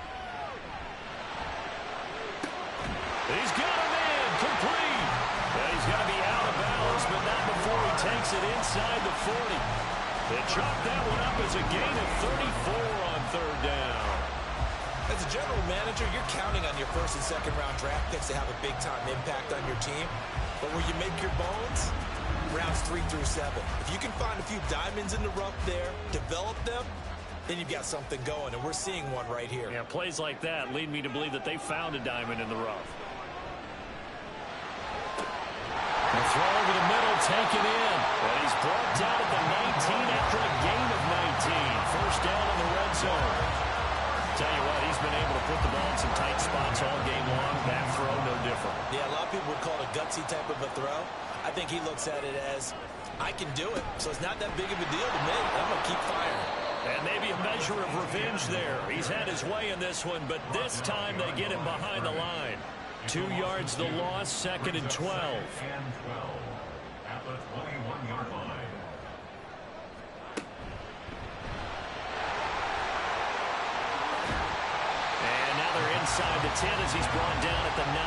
He's got him in. Complete. And he's going to be out of bounds, but not before he takes it inside the 40. They chalked that one up as a gain of 34 on 3rd down. As a general manager, you're counting on your 1st and 2nd round draft picks to have a big-time impact on your team. But where you make your bones, rounds 3 through 7. If you can find a few diamonds in the rough there, develop them, then you've got something going, and we're seeing one right here. Yeah, plays like that lead me to believe that they found a diamond in the rough. The throw over the middle, taken in. And he's brought down at the 19 after a gain of 19. 1st down in the red zone. Tell you what, he's been able to put the ball in some tight spots all game long. That throw, no different. Yeah, a lot of people would call it a gutsy type of a throw. I think he looks at it as, I can do it, so it's not that big of a deal to me. I'm going to keep firing. And maybe a measure of revenge there. He's had his way in this one, but this time they get him behind the line. 2 yards the loss, 2nd and 12. At the 21-yard line. And now they're inside the 10 as he's brought down at the 9.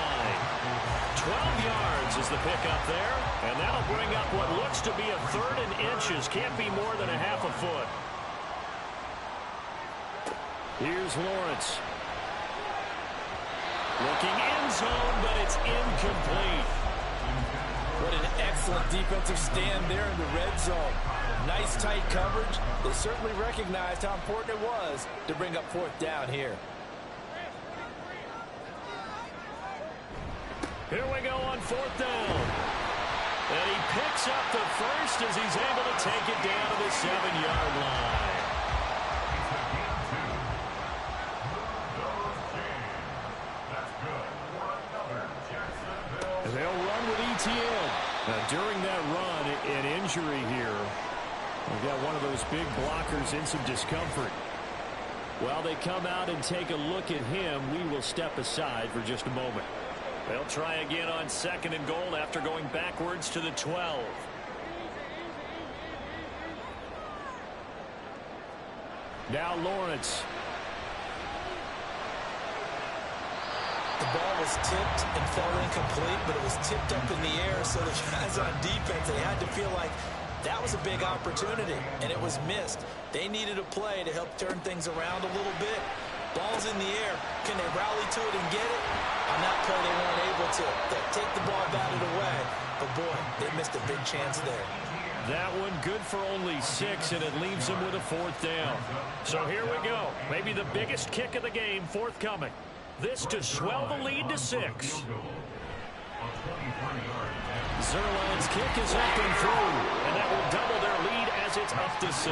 12 yards is the pickup there, and that'll bring up what looks to be a 3rd and inches. Can't be more than a half a foot. Here's Lawrence. Looking end zone, but it's incomplete. What an excellent defensive stand there in the red zone. Nice tight coverage. They certainly recognized how important it was to bring up 4th down here. Here we go on 4th down. And he picks up the first as he's able to take it down to the 7-yard line. And they'll run with ETN. Now, during that run, an injury here. We've got one of those big blockers in some discomfort. While they come out and take a look at him, we will step aside for just a moment. They'll try again on 2nd and goal after going backwards to the 12. Now Lawrence. The ball was tipped and fell incomplete, but it was tipped up in the air, so the guys on defense, they had to feel like that was a big opportunity, and it was missed. They needed a play to help turn things around a little bit. Ball's in the air. Can they rally to it and get it? On that play, they weren't able to. They'll take the ball, batted away, but boy, they missed a big chance there. That one good for only 6, and it leaves them with a 4th down. So here we go. Maybe the biggest kick of the game forthcoming. This to swell the lead to 6. Zerline's kick is up and through, and that will double their lead as it's up to 6.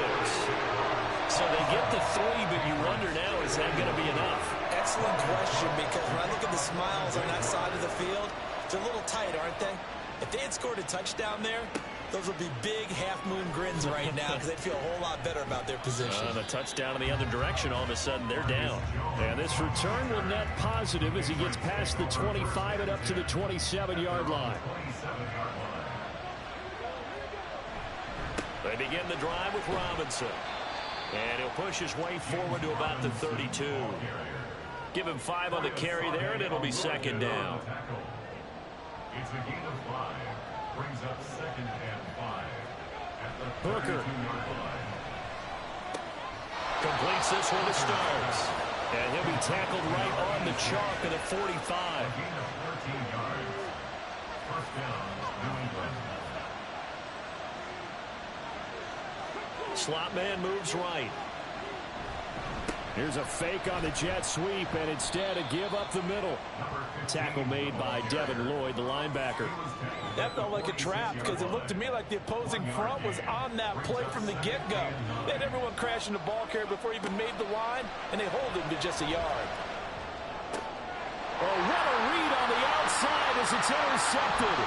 So they get the 3, but you wonder now, is that going to be enough? Excellent question, because when I look at the smiles on that side of the field, they're a little tight, aren't they? If they had scored a touchdown there, those would be big half-moon grins right now because they'd feel a whole lot better about their position. The touchdown in the other direction, all of a sudden they're down. And this return will net positive as he gets past the 25 and up to the 27-yard line. They begin the drive with Robinson. And he'll push his way forward to about the 32. Give him 5 on the carry there, and it'll be 2nd down. It's a gain of 5. Brings up 2nd and 5. At the Hooker 32-yard line. Completes this one to Starks. And he'll be tackled right on the chalk at the 45. Gain of 13 yards. 1st down, New England. Slot man moves right. Here's a fake on the jet sweep, and instead a give up the middle. Tackle made by Devin Lloyd, the linebacker. That felt like a trap because it looked to me like the opposing front was on that play from the get-go. They had everyone crashing the ball carrier before he even made the line, and they hold him to just a yard. Oh, what a read on the outside as it's intercepted.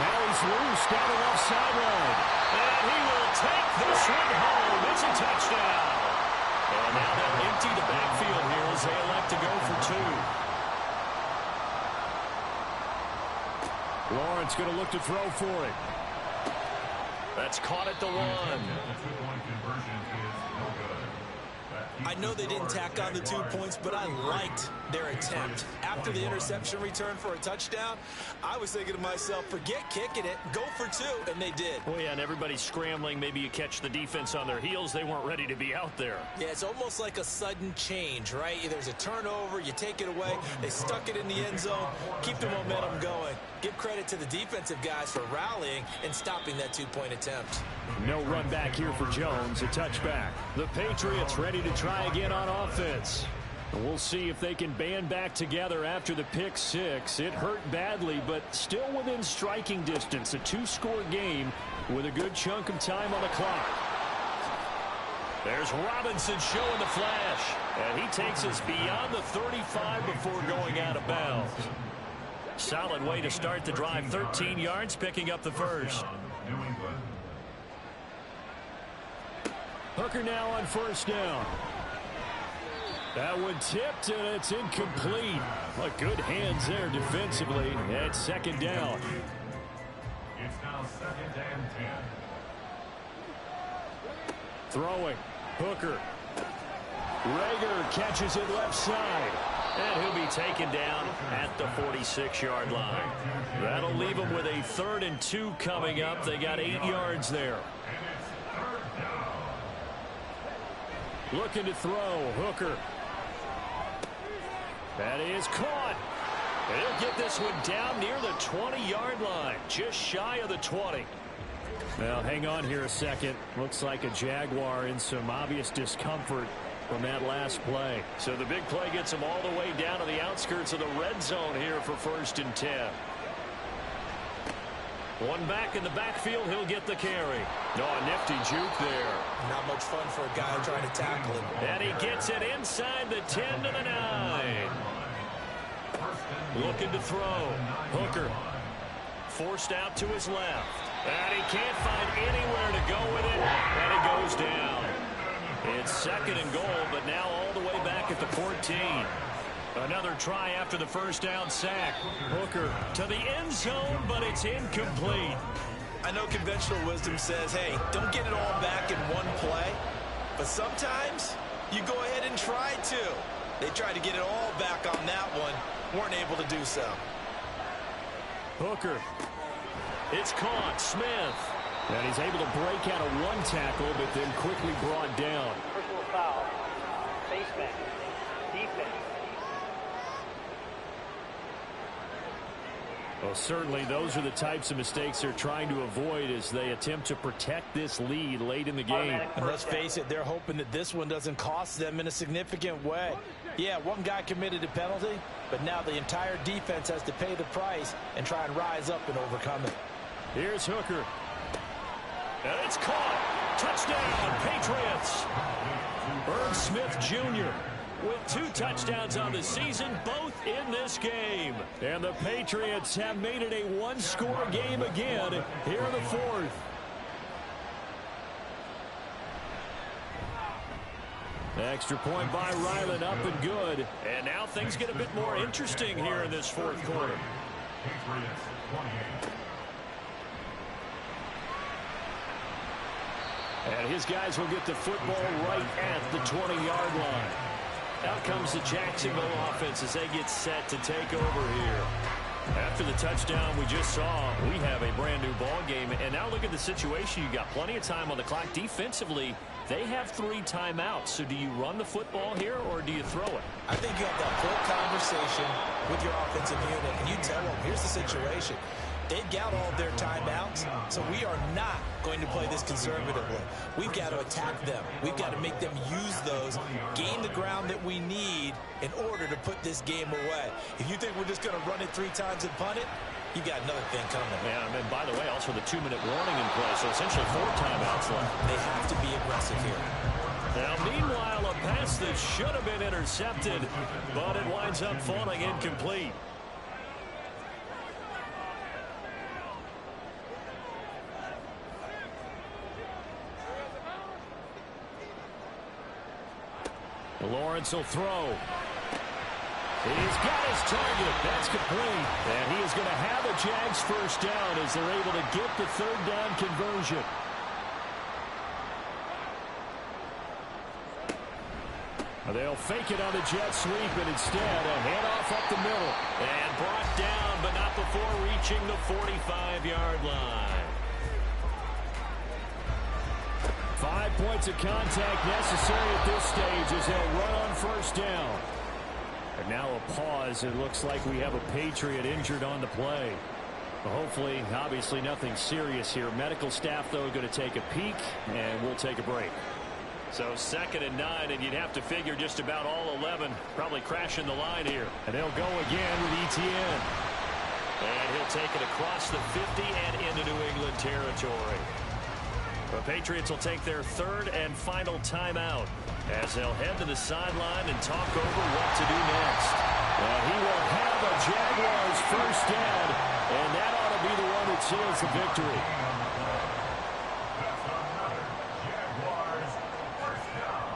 Now he's loose down the left sideline. And he will take this one home. It's a touchdown. And now they'll empty the backfield here as they elect to go for 2. Lawrence going to look to throw for it. That's caught at the 1. The 2-point conversion is no good. I know they didn't tack on the 2 points, but I liked their attempt. After the interception return for a touchdown, I was thinking to myself, forget kicking it, go for 2, and they did. Oh, yeah, and everybody's scrambling. Maybe you catch the defense on their heels. They weren't ready to be out there. Yeah, it's almost like a sudden change, right? There's a turnover, you take it away, they stuck it in the end zone, keep the momentum going. Give credit to the defensive guys for rallying and stopping that 2-point attempt. No run back here for Jones, a touchback. The Patriots ready to try again on offense. We'll see if they can band back together after the pick 6. It hurt badly, but still within striking distance. A 2-score game with a good chunk of time on the clock. There's Robinson showing the flash. And he takes us beyond the 35 before going out of bounds. Solid way to start the drive. 13 yards, picking up the first. New England. Hooker now on first down. That one tipped, and it's incomplete. But good hands there defensively. And second down. It's now 2nd and 10. Throwing. Hooker. Rager catches it left side. And he'll be taken down at the 46-yard line. That'll leave him with a 3rd and 2 coming up. They got 8 yards there. Looking to throw. Hooker. That is caught. And he'll get this one down near the 20-yard line. Just shy of the 20. Well, hang on here a second. Looks like a Jaguar in some obvious discomfort from that last play. So the big play gets him all the way down to the outskirts of the red zone here for 1st and 10. One back in the backfield, he'll get the carry. No, a nifty juke there. Not much fun for a guy trying to tackle him. And he gets it inside the 10 to the 9. Looking to throw. Hooker. Forced out to his left. And he can't find anywhere to go with it. And it goes down. It's 2nd and goal, but now all the way back at the 14. Another try after the first down sack. Hooker to the end zone, but it's incomplete. I know conventional wisdom says, hey, don't get it all back in one play. But sometimes you go ahead and try to. They tried to get it all back on that one. Weren't able to do so. Hooker. It's caught. Smith. And he's able to break out of one tackle, but then quickly brought down. Personal foul. Face mask. Defense. Well, certainly those are the types of mistakes they're trying to avoid as they attempt to protect this lead late in the game. And let's face it, they're hoping that this one doesn't cost them in a significant way. Yeah, one guy committed a penalty, but now the entire defense has to pay the price and try and rise up and overcome it. Here's Hooker. And it's caught. Touchdown, Patriots. Irv Smith Jr. with 2 touchdowns on the season, both in this game. And the Patriots have made it a one-score game again here in the 4th. Extra point by Ryland, up and good. And now things get a bit more interesting here in this 4th quarter. Patriots 28. And his guys will get the football right at the 20-yard line. Out comes the Jacksonville offense as they get set to take over here. After the touchdown we just saw, we have a brand new ball game. And now look at the situation. You got plenty of time on the clock. Defensively, they have 3 timeouts. So do you run the football here or do you throw it? I think you have that full conversation with your offensive unit, and you tell them, here's the situation. They've got all of their timeouts, so we are not going to play this conservatively. We've got to attack them. We've got to make them use those, gain the ground that we need in order to put this game away. If you think we're just going to run it 3 times and punt it, you've got another thing coming. Yeah, and then, by the way, also the 2-minute warning in play, so essentially 4 timeouts left. They have to be aggressive here. Now, meanwhile, a pass that should have been intercepted, but it winds up falling incomplete. Lawrence will throw. He's got his target. That's complete. And he is going to have a Jags first down as they're able to get the 3rd down conversion. They'll fake it on the jet sweep, and instead a handoff up the middle. And brought down, but not before reaching the 45-yard line. 5 points of contact necessary at this stage as they'll run on first down. And now a pause. It looks like we have a Patriot injured on the play. Well, hopefully, obviously nothing serious here. Medical staff, though, going to take a peek, and we'll take a break. So 2nd and 9, and you'd have to figure just about all 11 probably crashing the line here. And they'll go again with Etienne. And he'll take it across the 50 and into New England territory. The Patriots will take their 3rd and final timeout as they'll head to the sideline and talk over what to do next. And he will have a Jaguars first down, and that ought to be the one that seals the victory. That's another Jaguars first down.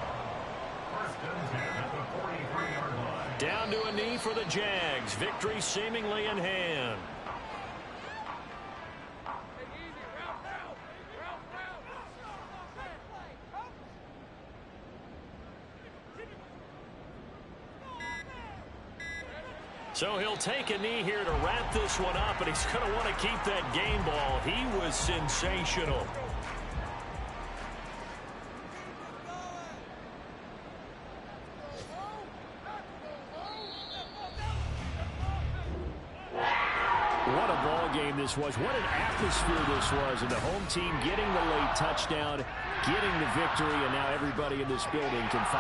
First and 10 at the 43-yard line. Down to a knee for the Jags. Victory seemingly in hand. So he'll take a knee here to wrap this one up, and he's going to want to keep that game ball. He was sensational. What a ball game this was. What an atmosphere this was. And the home team getting the late touchdown, getting the victory, and now everybody in this building can find